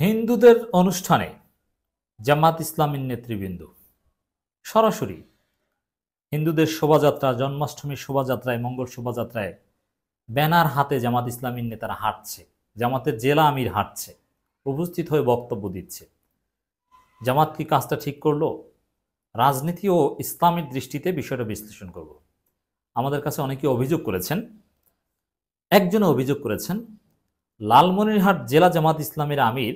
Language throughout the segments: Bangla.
হিন্দুদের অনুষ্ঠানে জামাত ইসলামীর নেতৃবৃন্দ সরাসরি হিন্দুদের শোভাযাত্রা, জন্মাষ্টমীর শোভাযাত্রায়, মঙ্গল শোভাযাত্রায় ব্যানার হাতে জামাত ইসলামীর নেতারা হাঁটছে, জামাতের জেলা আমির হাঁটছে, উপস্থিত হয়ে বক্তব্য দিচ্ছে। জামাত কি কাজটা ঠিক করলো? রাজনীতি ও ইসলামের দৃষ্টিতে বিষয়টা বিশ্লেষণ করব। আমাদের কাছে অনেকে অভিযোগ করেছেন, একজনে অভিযোগ করেছেন লালমনিরহাট জেলা জামাত ইসলামের আমির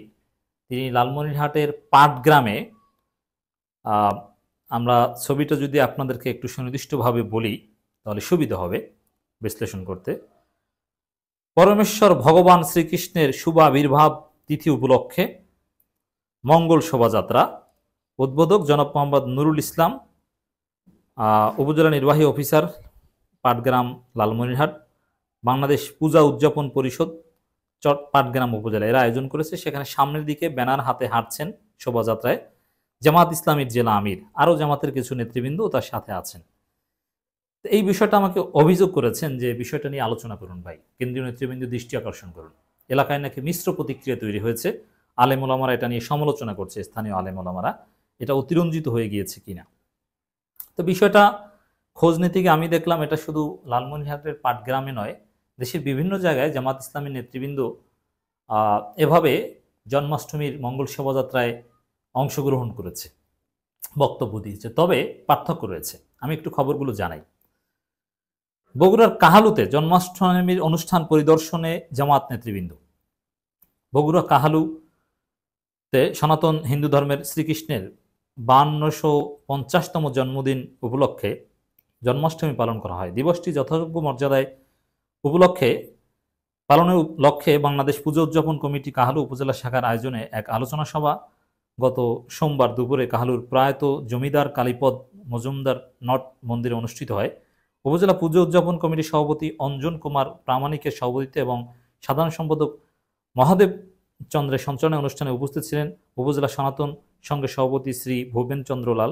তিনি লালমনিরহাটের পাটগ্রামে, আমরা ছবিটা যদি আপনাদেরকে একটু সুনির্দিষ্টভাবে বলি তাহলে সুবিধা হবে বিশ্লেষণ করতে। পরমেশ্বর ভগবান শ্রীকৃষ্ণের শুভ আবির্ভাব তিথি উপলক্ষে মঙ্গল শোভাযাত্রা, উদ্বোধক জনাব মোহাম্মদ নুরুল ইসলাম, উপজেলা নির্বাহী অফিসার, পাটগ্রাম লালমনিরহাট, বাংলাদেশ পূজা উদযাপন পরিষদ পাটগ্রাম উপজেলা এরা আয়োজন করেছে। সেখানে সামনের দিকে ব্যানার হাতে হাঁটছেন শোভাযাত্রায় জামাত ইসলামীর জেলা আমির, আরও জামাতের কিছু নেতৃবৃন্দ তার সাথে আছেন। এই বিষয়টা আমাকে অভিযোগ করেছেন যে বিষয়টা নিয়ে আলোচনা করুন ভাই, কেন্দ্রীয় নেতৃবৃন্দ দৃষ্টি আকর্ষণ করুন। এলাকায় নাকি মিশ্র প্রতিক্রিয়া তৈরি হয়েছে, আলেম ওলামারা এটা নিয়ে সমালোচনা করছে, স্থানীয় আলেম ওলামারা এটা অতিরঞ্জিত হয়ে গিয়েছে কিনা। তো বিষয়টা খোঁজ নিতে গিয়ে আমি দেখলাম এটা শুধু লালমনিরহাটের পাটগ্রামে নয়, দেশের বিভিন্ন জায়গায় জামাত ইসলামী নেতৃবৃন্দ এভাবে জন্মাষ্টমীর মঙ্গল শোভাযাত্রায় অংশগ্রহণ করেছে, বক্তব্য দিয়েছে। তবে পার্থক্য রয়েছে, আমি একটু খবরগুলো জানাই। বগুড়ার কাহালুতে জন্মাষ্টমীর অনুষ্ঠান পরিদর্শনে জামাত নেতৃবৃন্দ। বগুড়া কাহালুতে সনাতন হিন্দু ধর্মের শ্রীকৃষ্ণের 5250তম জন্মদিন উপলক্ষে জন্মাষ্টমী পালন করা হয়। দিবসটি যথাযোগ্য মর্যাদায় উপলক্ষে পালনের লক্ষ্যে বাংলাদেশ পুজো উদযাপন কমিটি কাহালু উপজেলা শাখার আয়োজনে এক আলোচনা সভা গত সোমবার দুপুরে কাহালুর প্রয়াত জমিদার কালীপদ মজুমদার নট মন্দিরে অনুষ্ঠিত হয়। উপজেলা পুজো উদযাপন কমিটির সভাপতি অঞ্জন কুমার প্রামাণিকের সভাপতিত্বে এবং সাধারণ সম্পাদক মহাদেব চন্দ্রের সঞ্চালনে অনুষ্ঠানে উপস্থিত ছিলেন উপজেলা সনাতন সংঘের সভাপতি শ্রী ভূপেন চন্দ্রলাল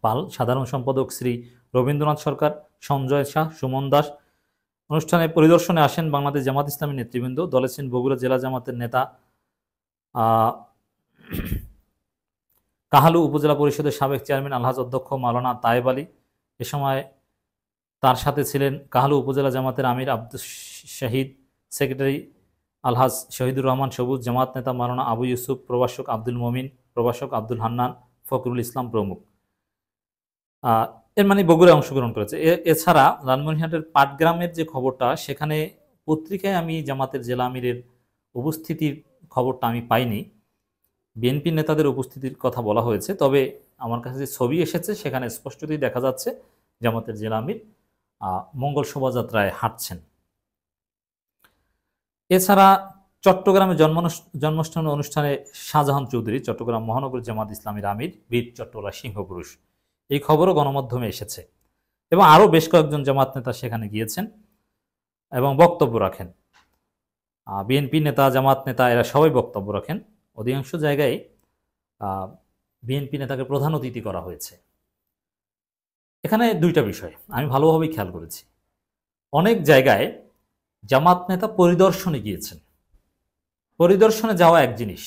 পাল, সাধারণ সম্পাদক শ্রী রবীন্দ্রনাথ সরকার, সঞ্জয় শাহ, সুমন দাস। অনুষ্ঠানে পরিদর্শনে আসেন বাংলাদেশ জামাত ইসলামী নেতৃবৃন্দ। দলে ছিলেন বগুড়া জেলা জামাতের নেতা, কাহালু উপজেলা পরিষদের সাবেক চেয়ারম্যান আলহাজ অধ্যক্ষ মাওলানা তায়েব আলী। এ সময় তার সাথে ছিলেন কাহালু উপজেলা জামাতের আমির আব্দুল শাহিদ, সেক্রেটারি আলহাজ শহীদুর রহমান সবুজ, জামাত নেতা মাওলানা আবু ইউসুফ, প্রভাষক আব্দুল মমিন, প্রভাষক আব্দুল হান্নান, ফখরুল ইসলাম প্রমুখ। এর মানে বগুড়ায় অংশগ্রহণ করেছে। এছাড়া লালমনিরহাটের পাটগ্রামের যে খবরটা, সেখানে পত্রিকায় আমি জামাতের জেলা আমিরের উপস্থিতির খবরটা আমি পাইনি। বিএনপি নেতাদের উপস্থিতির কথা বলা হয়েছে, তবে আমার কাছে যে ছবি এসেছে সেখানে স্পষ্টতই দেখা যাচ্ছে জামাতের জেলা আমির মঙ্গল শোভাযাত্রায় হাঁটছেন। এছাড়া চট্টগ্রামে জন্মাষ্টমী অনুষ্ঠানে শাহজাহান চৌধুরী, চট্টগ্রাম মহানগর জামাত ইসলামীর আমির, বীর চট্টলা সিংহপুরুষ, এই খবরও গণমাধ্যমে এসেছে। এবং আরও বেশ কয়েকজন জামাত নেতা সেখানে গিয়েছেন এবং বক্তব্য রাখেন। বিএনপি নেতা, জামাত নেতা এরা সবাই বক্তব্য রাখেন। অধিকাংশ জায়গায় বিএনপি নেতাকে প্রধান অতিথি করা হয়েছে। এখানে দুইটা বিষয় আমি ভালোভাবেই খেয়াল করেছি। অনেক জায়গায় জামাত নেতা পরিদর্শনে গিয়েছেন। পরিদর্শনে যাওয়া এক জিনিস,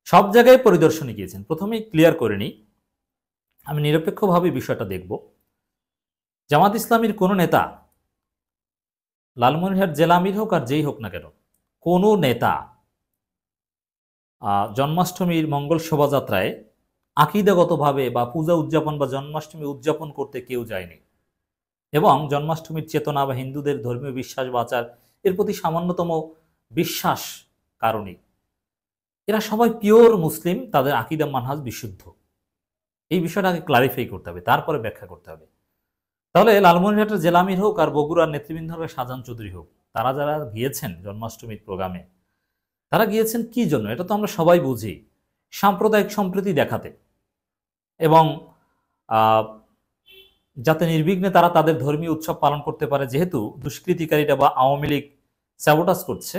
সব জায়গায় পরিদর্শনে গিয়েছেন। প্রথমেই ক্লিয়ার করে নিই, আমি নিরপেক্ষভাবে বিষয়টা দেখব। জামাত ইসলামীর কোনো নেতা, লালমনিরহাট জেলা আমির হোক আর যেই হোক না কেন, কোনো নেতা জন্মাষ্টমীর মঙ্গল শোভাযাত্রায় আকিদাগতভাবে বা পূজা উদযাপন বা জন্মাষ্টমী উদযাপন করতে কেউ যায়নি। এবং জন্মাষ্টমীর চেতনা বা হিন্দুদের ধর্মীয় বিশ্বাস বা আচার এর প্রতি সামান্যতম বিশ্বাস কারণে এরা সবাই পিওর মুসলিম, তাদের আকিদা মানহাজ বিশুদ্ধ। এই বিষয়টা আগে ক্লারিফাই করতে হবে, তারপরে ব্যাখ্যা করতে হবে। তাহলে লালমনিরহাটের জেলা আমির হোক আর বগুড়ার নেতৃবৃন্দ হোক, শাহজাহান চৌধুরী হোক, তারা যারা গিয়েছেন জন্মাষ্টমীর প্রোগ্রামে, তারা গিয়েছেন কি জন্য? এটা তো আমরা সবাই বুঝি, সাম্প্রদায়িক সম্প্রীতি দেখাতে এবং যাতে নির্বিঘ্নে তারা তাদের ধর্মীয় উৎসব পালন করতে পারে। যেহেতু দুষ্কৃতিকারীরা বা আওয়ামী লীগ স্যাবোটাজ করছে,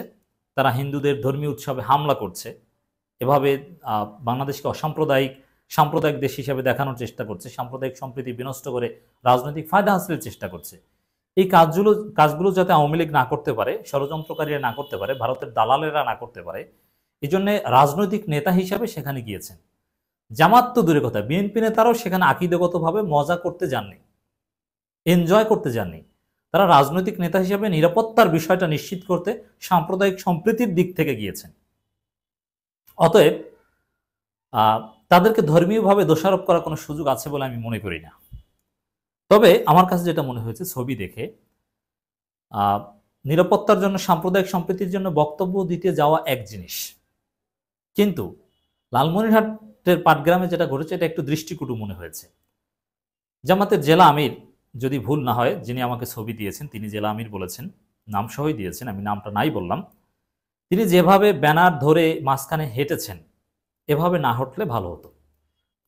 তারা হিন্দুদের ধর্মীয় উৎসবে হামলা করছে, এভাবে বাংলাদেশকে সাম্প্রদায়িক দেশ হিসেবে দেখানোর চেষ্টা করছে, সাম্প্রদায়িক সম্প্রীতি বিনষ্ট করে রাজনৈতিক ফায়দা হাসিলের চেষ্টা করছে। এই কাজগুলো যাতে আওয়ামী লীগ না করতে পারে, ষড়যন্ত্রকারীরা না করতে পারে, ভারতের দালালেরা না করতে পারে, এই জন্য রাজনৈতিক নেতা হিসাবে সেখানে গিয়েছেন। জামাত তো দূরের কথা, বিএনপি নেতারাও সেখানে আকীদাগতভাবে মজা করতে যাননি, এনজয় করতে যাননি। তারা রাজনৈতিক নেতা হিসেবে নিরাপত্তার বিষয়টা নিশ্চিত করতে সাম্প্রদায়িক সম্প্রীতির দিক থেকে গিয়েছেন। অতএব তাদেরকে ধর্মীয়ভাবে দোষারোপ করার কোনো সুযোগ আছে বলে আমি মনে করি না। তবে আমার কাছে যেটা মনে হয়েছে ছবি দেখে, নিরাপত্তার জন্য, সাম্প্রদায়িক সম্প্রীতির জন্য বক্তব্য দিতে যাওয়া এক জিনিস, কিন্তু লালমনিরহাটের পাটগ্রামে যেটা ঘটেছে এটা একটু দৃষ্টিকটু মনে হয়েছে। জামাতের জেলা আমির, যদি ভুল না হয়, যিনি আমাকে ছবি দিয়েছেন তিনি জেলা আমির বলেছেন, নাম সহই দিয়েছেন, আমি নামটা নাই বললাম। তিনি যেভাবে ব্যানার ধরে মাঝখানে হেঁটেছেন, এভাবে না হাঁটলে ভালো হতো।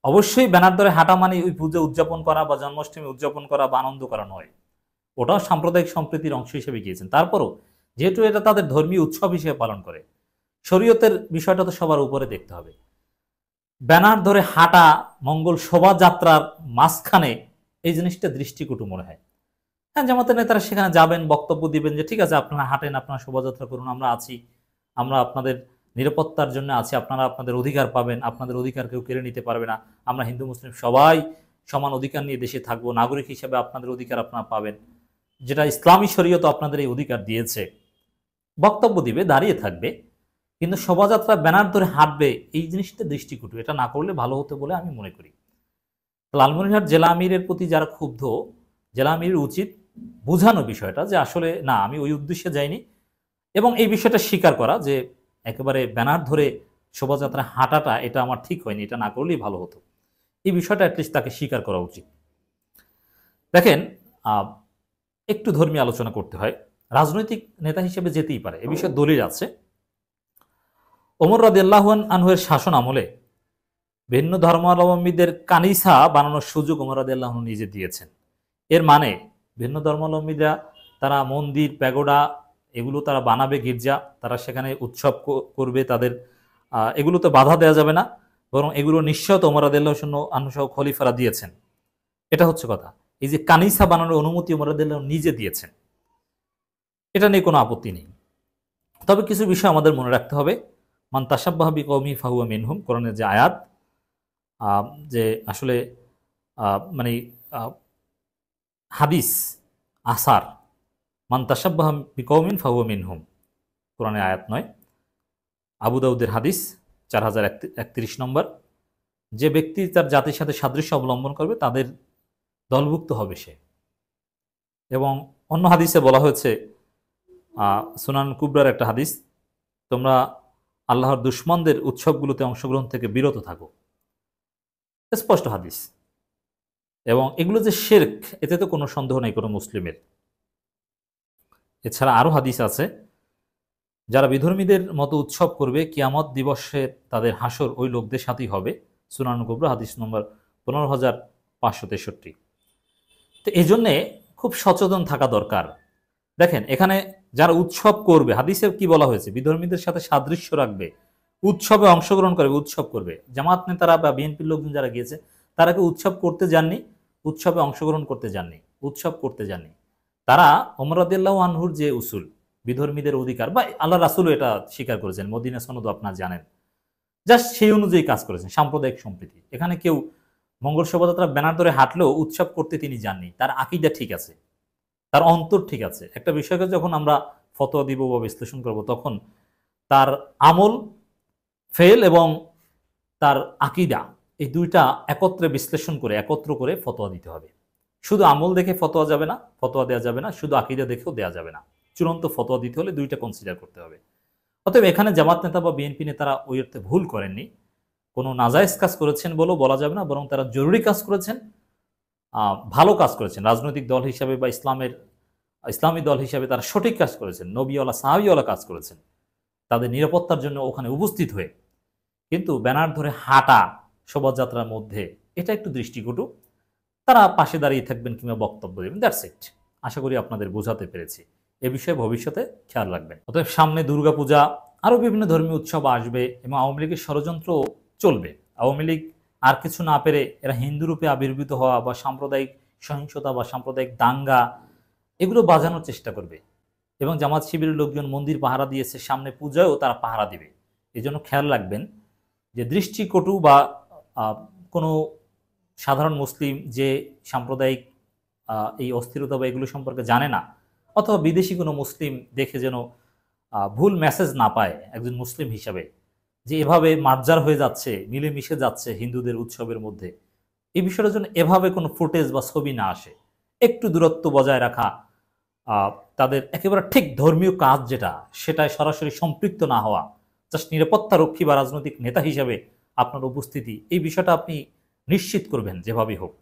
অবশ্যই ব্যানার ধরে হাঁটা মানে ওই পুজো উদযাপন করা বা জন্মাষ্টমী উদযাপন করা বা আনন্দ করা নয়, ওটাও সাম্প্রদায়িক সম্প্রীতির অংশ হিসেবে গিয়েছেন। তারপরও যেহেতু এটা তাদের ধর্মীয় উৎসব হিসেবে পালন করে, শরীয়তের বিষয়টা তো সবার উপরে দেখতে হবে। ব্যানার ধরে হাঁটা মঙ্গল শোভাযাত্রার মাঝখানে, এই জিনিসটা দৃষ্টিকটু মনে হয়। হ্যাঁ, জামাতের নেতারা সেখানে যাবেন, বক্তব্য দিবেন যে ঠিক আছে আপনারা হাঁটেন, আপনারা শোভাযাত্রা করুন, আমরা আছি, আমরা আপনাদের নিরাপত্তার জন্য আছি, আপনারা আপনাদের অধিকার পাবেন, আপনাদের অধিকার কেউ কেড়ে নিতে পারবে না, আমরা হিন্দু মুসলিম সবাই সমান অধিকার নিয়ে দেশে থাকবো, নাগরিক হিসেবে আপনাদের অধিকার আপনারা পাবেন, যেটা ইসলামী শরীয়ত আপনাদের এই অধিকার দিয়েছে। বক্তব্য দিবে, দাঁড়িয়ে থাকবে, কিন্তু শোভাযাত্রা ব্যানার ধরে হাঁটবে, এই জিনিসটা দৃষ্টিকটু, এটা না করলে ভালো হতো বলে আমি মনে করি। লালমনিরহাট জেলা আমিরের প্রতি যারা ক্ষুব্ধ, জেলা আমিরের উচিত বোঝানো বিষয়টা যে আসলে না, আমি ওই উদ্দেশ্যে যাইনি, এবং এই বিষয়টা স্বীকার করা যে একেবারে ব্যানার ধরে শোভাযাত্রা হাঁটাটা এটা আমার ঠিক হয়নি, এটা না করলেই ভালো হতো। এই বিষয়টা অ্যাটলিস্ট তাকে স্বীকার করা উচিত। দেখেন, একটু ধর্মীয় আলোচনা করতে হয়। রাজনৈতিক নেতা হিসেবে যেতেই পারে, এ বিষয়ে দলিল আছে। ওমর রাদিয়াল্লাহু আনহুর শাসন আমলে ভিন্ন ধর্মাবলম্বীদের কানিসা বানানোর সুযোগ ওমর রাদিয়াল্লাহু আনহু নিজে দিয়েছেন। এর মানে ভিন্ন ধর্মাবলম্বীরা তারা মন্দির, প্যাগোডা এগুলো তারা বানাবে, গির্জা, তারা সেখানে উৎসব করবে, তাদের এগুলোতে বাধা দেওয়া যাবে না, বরং এগুলো নিশ্চয়ত ওমর রাদিয়াল্লাহু আনহু সহ খলিফারা দিয়েছেন। এটা হচ্ছে কথা। এই যে কানিসা বানানোর অনুমতি ওমর রাদিয়াল্লাহু আনহু নিজে দিয়েছেন, এটা নিয়ে কোনো আপত্তি নেই। তবে কিছু বিষয় আমাদের মনে রাখতে হবে। মান তাশাব্বাহা বিকওমি ফাহুয়া মিনহুম, কোরআনের যে আয়াত, যে আসলে মানে হাদিস, আসার, মান তাশাব্বাহা বিকওমিন ফাহুয়া মিনহুম, কোরআনের আয়াত নয়, আবু দাউদের হাদিস 4031 নম্বর। যে ব্যক্তি তার জাতির সাথে সাদৃশ্য অবলম্বন করবে তাদের দলভুক্ত হবে সে। এবং অন্য হাদিসে বলা হয়েছে, সুনান কুবরার একটা হাদিস, তোমরা আল্লাহর দুশমনদের উৎসবগুলোতে অংশগ্রহণ থেকে বিরত থাকো, স্পষ্ট হাদিস। এবং এগুলো যে শিরক, এতে তো কোনো সন্দেহ নেই কোনো মুসলিমের। এছাড়া আরো হাদিস আছে, যারা বিধর্মীদের মতো উৎসব করবে কিয়ামত দিবসে তাদের হাসর ওই লোকদের সাথেই হবে, সুনান কুবরা হাদিস নম্বর 15563। তো এই জন্যে খুব সচেতন থাকা দরকার। দেখেন, এখানে যারা উৎসব করবে, হাদিসে কি বলা হয়েছে, বিধর্মীদের সাথে সাদৃশ্য রাখবে, উৎসবে অংশগ্রহণ করবে, উৎসব করবে। জামাত নেতারা বা বিএনপির লোকজন যারা গিয়েছে, তারা কি উৎসব করতে যাননি? উৎসবে অংশগ্রহণ করতে যাননি, উৎসব করতে যাননি। তারা ওমর রাদিয়াল্লাহু আনহুর যে উসুল, বিধর্মীদের অধিকার, বা আল্লাহ রাসূলও এটা স্বীকার করেছেন, মদিনা সনদ আপনারা জানেন, জাস্ট সেই অনুযায়ী কাজ করেছেন, সাম্প্রদায়িক সম্প্রীতি। এখানে কেউ মঙ্গল শোভাযাত্রা ব্যানার ধরে হাঁটলেও উৎসব করতে তিনি যাননি, তার আকীদা ঠিক আছে, তার অন্তর ঠিক আছে। একটা বিষয়কে যখন আমরা ফতোয়া দিব বা বিশ্লেষণ করব, তখন তার আমল, ফেল এবং তার আকীদা, এই দুইটা একত্রে বিশ্লেষণ করে, একত্র করে ফতোয়া দিতে হবে। শুধু আমল দেখে ফতোয়া যাবে না, ফতোয়া দেওয়া যাবে না, শুধু আকীদা দেখেও দেওয়া যাবে না। চূড়ান্ত ফতোয়া দিতে হলে দুইটা কনসিডার করতে হবে। অতএব এখানে জামাত নেতা বা বিএনপি নেতারা ওই অর্থে ভুল করেননি, কোনো নাজায়েজ কাজ করেছেন বলেও বলা যাবে না, বরং তারা জরুরি কাজ করেছেন, ভালো কাজ করেছেন। রাজনৈতিক দল হিসাবে বা ইসলামী দল হিসাবে তারা সঠিক কাজ করেছেন, নবীওয়ালা সাহাবীওয়ালা কাজ করেছেন, তাদের নিরাপত্তার জন্য ওখানে উপস্থিত হয়ে। কিন্তু ব্যানার ধরে হাঁটা শোভাযাত্রার মধ্যে, এটা একটু দৃষ্টিকটু। তারা পাশে দাঁড়িয়ে থাকবেন কিংবা বক্তব্য দেবেন, দ্যাটস ইট। আশা করি আপনাদের বোঝাতে পেরেছি। এ বিষয়ে ভবিষ্যতে খেয়াল রাখবেন। অতএব সামনে দুর্গাপূজা, আরও বিভিন্ন ধর্মীয় উৎসব আসবে এবং আওয়ামী লীগের ষড়যন্ত্র চলবে। আওয়ামী লীগ আর কিছু না পেরে এরা হিন্দু রূপে আবির্ভূত হওয়া বা সাম্প্রদায়িক সহিংসতা বা সাম্প্রদায়িক দাঙ্গা, এগুলো বাজানোর চেষ্টা করবে। এবং জামাত শিবিরের লোকজন মন্দির পাহারা দিয়েছে, সামনে পূজায়ও তারা পাহারা দিবে। এজন্য খেয়াল রাখবেন যে দৃষ্টিকটু বা কোনো সাধারণ মুসলিম যে সাম্প্রদায়িক এই অস্থিরতা বা এগুলো সম্পর্কে জানে না, অথবা বিদেশি কোনো মুসলিম দেখে যেন ভুল মেসেজ না পায় একজন মুসলিম হিসাবে, যে এভাবে মার্জার হয়ে যাচ্ছে, মিলেমিশে যাচ্ছে হিন্দুদের উৎসবের মধ্যে। এই বিষয়টার জন্য এভাবে কোনো ফুটেজ বা ছবি না আসে। একটু দূরত্ব বজায় রাখা, তাদের একেবারে ঠিক ধর্মীয় কাজ যেটা, সেটায় সরাসরি সম্পৃক্ত না হওয়া, জাস্ট নিরাপত্তা রক্ষী বা রাজনৈতিক নেতা হিসাবে আপনার উপস্থিতি, এই বিষয়টা আপনি নিশ্চিত করবেন যেভাবেই হোক।